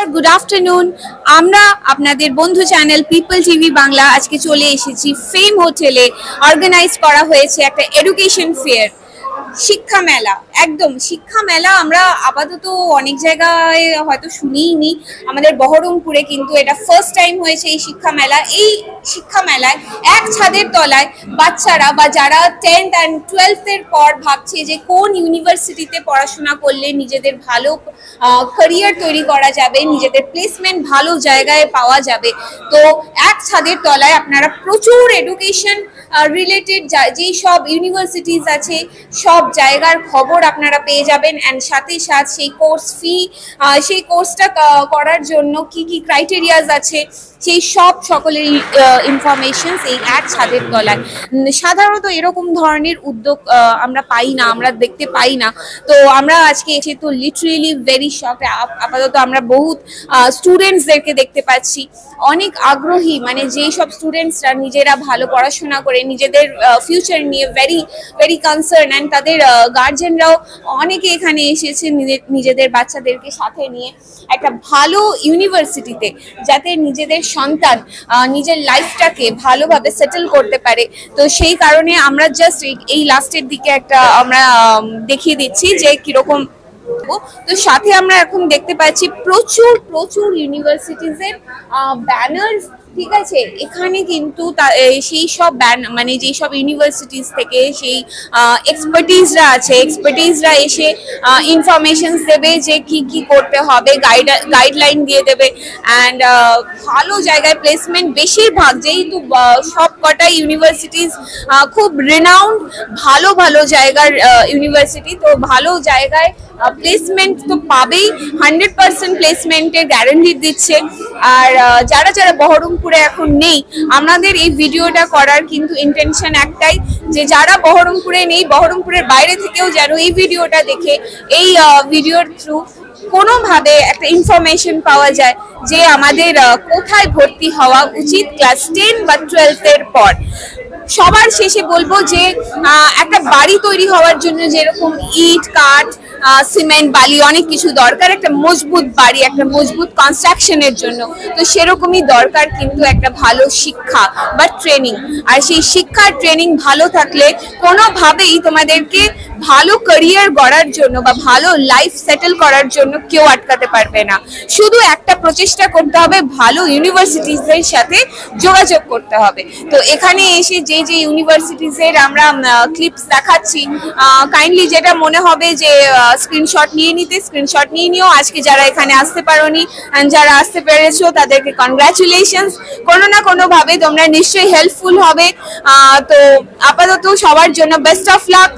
নমস্কার, good afternoon. আমরা আপনাদের বন্ধু চ্যানেল পিপল টিভি বাংলা আজকে চলে এসেছি ফেম হোটেলে। অর্গানাইজ করা হয়েছে একটা এডুকেশন ফেয়ার, শিক্ষা মেলা। একদম শিক্ষা মেলা আমরা আপাতত অনেক জায়গায় হয়তো শুনিনি, আমাদের বহরমপুরে কিন্তু এটা ফার্স্ট টাইম হয়েছে এই শিক্ষা মেলা। এই শিক্ষা মেলায় এক ছাদের তলায় বাচ্চারা বা যারা 10th and 12th এর পর ভাবছে যে কোন ইউনিভার্সিটিতে পড়াশোনা করলে নিজেদের ভালো ক্যারিয়ার তৈরি করা যাবে, নিজেদের প্লেসমেন্ট ভালো জায়গায় পাওয়া যাবে, তো এক ছাদের তলায় আপনারা প্রচুর এডুকেশন রিলেটেড যেই সব ইউনিভার্সিটিস আছে সব জায়গার খবর আপনারা পেয়ে যাবেন। অ্যান্ড সাথে সাথে সেই কোর্স ফি, সেই কোর্সটা করার জন্য কি কি ক্রাইটেরিয়াস আছে সেই সব সকলের ইনফরমেশন এই এক ছাদের তলায়। সাধারণত এরকম ধরনের উদ্যোগ আমরা পাই না, আমরা দেখতে পাই না। তো আমরা আজকে এসে তো লিটারেলি ভেরি শক। আপাতত আমরা বহুত স্টুডেন্টসদেরকে দেখতে পাচ্ছি অনেক আগ্রহী, মানে যেই সব স্টুডেন্টসরা নিজেরা ভালো পড়াশোনা করে নিজেদের ফিউচার নিয়ে ভেরি ভেরি কনসার্ন, অ্যান্ড তাদের গার্জেনরাও অনেকে এখানে এসেছে নিজেদের বাচ্চাদেরকে সাথে নিয়ে একটা ভালো ইউনিভার্সিটিতে, যাতে নিজেদের সন্তান নিজের লাইফটাকে ভালোভাবে সেটেল করতে পারে। তো সেই কারণে আমরা জাস্ট এই লাস্টের দিকে একটা আমরা দেখিয়ে দিচ্ছি যে কিরকম। তো সাথে আমরা এখন দেখতে পাচ্ছি প্রচুর প্রচুর ইউনিভার্সিটিজের ব্যানার, ঠিক আছে। এখানে কিন্তু সেই সব মানে যেই সব ইউনিভার্সিটিস থেকে সেই এক্সপার্টিসরা আছে, এক্সপার্টিসরা এসে ইনফরমেশনস দেবে যে কি কি করতে হবে, গাইডলাইন দিয়ে দেবে। অ্যান্ড ভালো জায়গায় প্লেসমেন্ট, বেশিরভাগ যেহেতু সব কটাই ইউনিভার্সিটিস খুব রিনাউন্ড ভালো ভালো জায়গার ইউনিভার্সিটি, তো ভালো জায়গায় প্লেসমেন্ট তো পাবেই, 100% প্লেসমেন্টের গ্যারান্টি দিচ্ছে। আর যারা যারা বহরমপুরে এখন নেই, আমাদের এই ভিডিওটা করার কিন্তু ইন্টেনশন একটাই, যে যারা বহরমপুরে নেই, বহরমপুরের বাইরে থেকেও যেন এই ভিডিওটা দেখে এই ভিডিওর থ্রু কোনোভাবে একটা ইনফরমেশন পাওয়া যায় যে আমাদের কোথায় ভর্তি হওয়া উচিত ক্লাস 10 বা 12 এর পর। সবার শেষে বলবো যে একটা বাড়ি তৈরি হওয়ার জন্য যেরকম ইট, কাঠ, সিমেন্ট, বালি অনেক কিছু দরকার, একটা মজবুত বাড়ি, একটা মজবুত কনস্ট্রাকশনের জন্য, তো সেরকমই দরকার কিন্তু একটা ভালো শিক্ষা বা ট্রেনিং। আর সেই শিক্ষা ট্রেনিং ভালো থাকলে কোনোভাবেই তোমাদেরকে ভালো ক্যারিয়ার গড়ার জন্য বা ভালো লাইফ সেটেল করার জন্য কেউ আটকাতে পারবে না। শুধু একটা প্রচেষ্টা করতে হবে, ভালো ইউনিভার্সিটিজের সাথে যোগাযোগ করতে হবে। তো এখানে এসে যে যে ইউনিভার্সিটিজের আমরা ক্লিপস দেখাচ্ছি, কাইন্ডলি যেটা মনে হবে যে স্ক্রিনশট নিয়ে নিতে, স্ক্রিনশট নিয়ে নিও। আজকে যারা এখানে আসতে পারোনি, যারা আসতে পেরেছো তাদেরকে কনগ্রাচুলেশনস। কোনো না কোনোভাবে তোমরা নিশ্চয়ই হেল্পফুল হবে। তো আপাতত সবার জন্য বেস্ট অফ লাক।